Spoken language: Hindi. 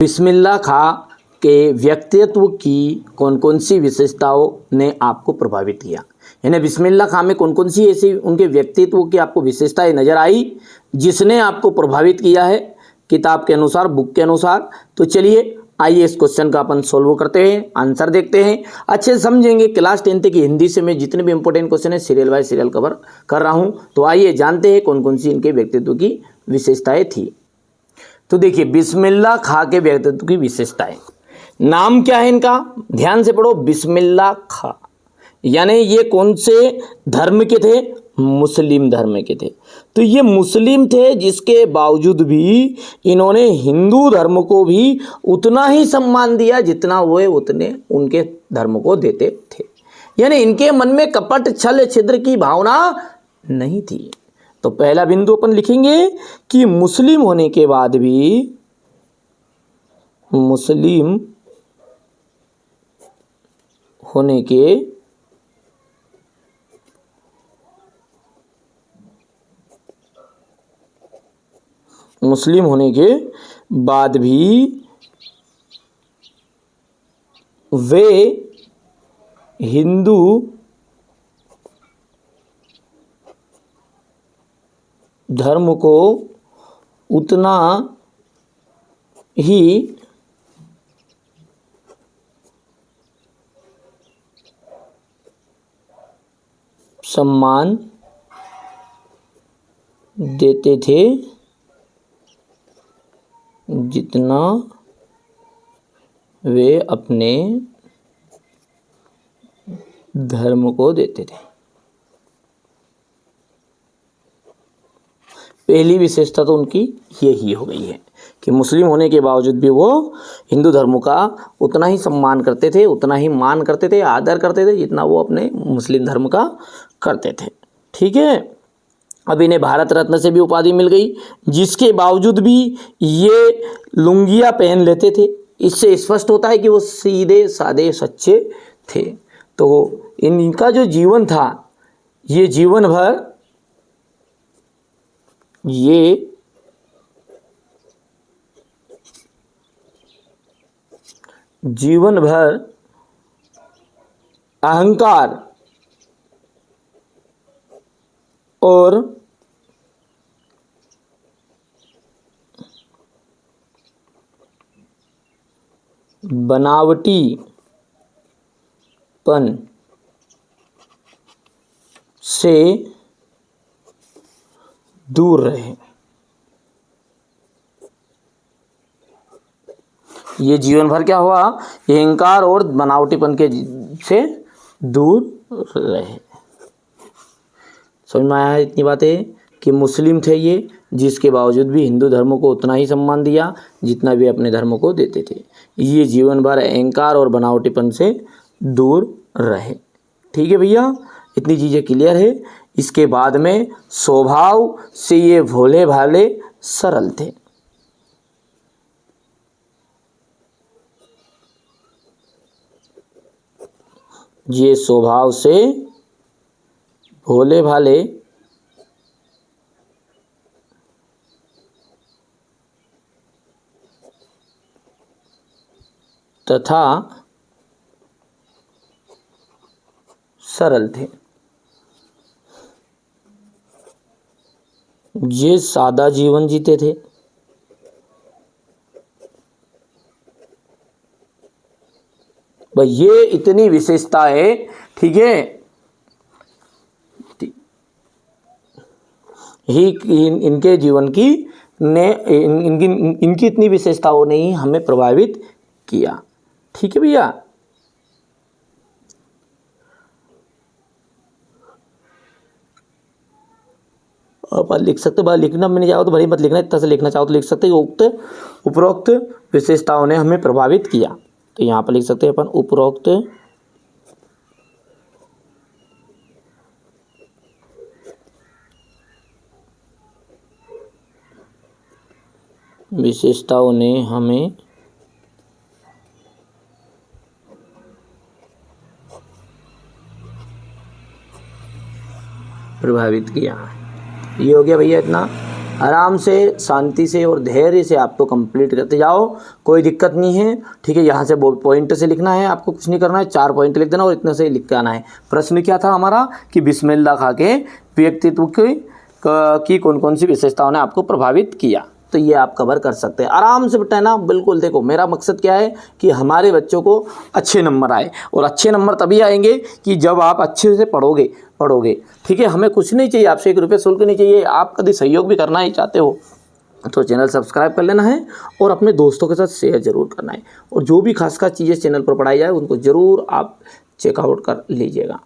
बिस्मिल्लाह खां के व्यक्तित्व की कौन कौन सी विशेषताओं ने आपको प्रभावित किया। यानी बिस्मिल्लाह खां में कौन कौन सी ऐसी उनके व्यक्तित्व की आपको विशेषताएं नज़र आई जिसने आपको प्रभावित किया है किताब के अनुसार, बुक के अनुसार। तो चलिए आइए इस क्वेश्चन का अपन सोल्व करते हैं, आंसर देखते हैं, अच्छे से समझेंगे। क्लास 10th की हिंदी से मैं जितने भी इंपॉर्टेंट क्वेश्चन है सीरियल बाय सीरियल कवर कर रहा हूँ। तो आइए जानते हैं कौन कौन सी इनके व्यक्तित्व की विशेषताएं थी। तो देखिए बिस्मिल्लाह खां के व्यक्तित्व की विशेषताएं। नाम क्या है इनका, ध्यान से पढ़ो, बिस्मिल्लाह खां। यानी ये कौन से धर्म के थे, मुस्लिम धर्म के थे। तो ये मुस्लिम थे जिसके बावजूद भी इन्होंने हिंदू धर्म को भी उतना ही सम्मान दिया जितना वो उतने उनके धर्म को देते थे। यानी इनके मन में कपट छल छिद्र की भावना नहीं थी। तो पहला बिंदु अपन लिखेंगे कि मुस्लिम होने के बाद भी, मुस्लिम होने के बाद भी वे हिंदू धर्म को उतना ही सम्मान देते थे जितना वे अपने धर्म को देते थे। पहली विशेषता तो उनकी यही हो गई है कि मुस्लिम होने के बावजूद भी वो हिंदू धर्म का उतना ही सम्मान करते थे, उतना ही मान करते थे, आदर करते थे जितना वो अपने मुस्लिम धर्म का करते थे। ठीक है। अब इन्हें भारत रत्न से भी उपाधि मिल गई, जिसके बावजूद भी ये लुंगियाँ पहन लेते थे। इससे स्पष्ट होता है कि वो सीधे साधे सच्चे थे। तो इनका जो जीवन था, ये जीवन भर अहंकार और बनावटीपन से दूर रहे। ये जीवन भर क्या हुआ, ये अहंकार और बनावटीपन के से दूर रहे। समझ में आया इतनी बातें कि मुस्लिम थे ये, जिसके बावजूद भी हिंदू धर्म को उतना ही सम्मान दिया जितना भी अपने धर्म को देते थे। ये जीवन भर अहंकार और बनावटीपन से दूर रहे। ठीक है भैया, इतनी चीज़ें क्लियर है। इसके बाद में स्वभाव से ये भोले भाले सरल थे। ये स्वभाव से भोले भाले तथा सरल थे। ये सादा जीवन जीते थे। भाई ये इतनी विशेषता है। ठीक है, इनके जीवन की ने इनकी इतनी विशेषताओं ने ही हमें प्रभावित किया। ठीक है भैया। आप लिख सकते हो, लिखना मैंने चाहो तो भले मत लिखना, इतना से लिखना चाहो तो लिख सकते हो। उपरोक्त विशेषताओं ने हमें प्रभावित किया। तो यहाँ पर लिख सकते हैं अपन उपरोक्त विशेषताओं ने हमें प्रभावित किया। ये हो गया भैया इतना। आराम से, शांति से और धैर्य से आप तो कंप्लीट करते जाओ, कोई दिक्कत नहीं है। ठीक है, यहाँ से पॉइंट से लिखना है, आपको कुछ नहीं करना है, 4 पॉइंट लिख देना और इतने से लिख के आना है। प्रश्न क्या था हमारा कि बिस्मिल्लाह खा के व्यक्तित्व की कौन कौन सी विशेषताओं ने आपको प्रभावित किया, तो ये आप कवर कर सकते हैं आराम से बेटा ना। बिल्कुल देखो, मेरा मकसद क्या है कि हमारे बच्चों को अच्छे नंबर आए, और अच्छे नंबर तभी आएंगे कि जब आप अच्छे से पढ़ोगे। ठीक है, हमें कुछ नहीं चाहिए आपसे, 1 रुपये शुल्क नहीं चाहिए। आप कभी सहयोग भी करना ही चाहते हो तो चैनल सब्सक्राइब कर लेना है और अपने दोस्तों के साथ शेयर जरूर करना है, और जो भी खास चीज़ें चैनल पर पढ़ाई जाए उनको ज़रूर आप चेकआउट कर लीजिएगा।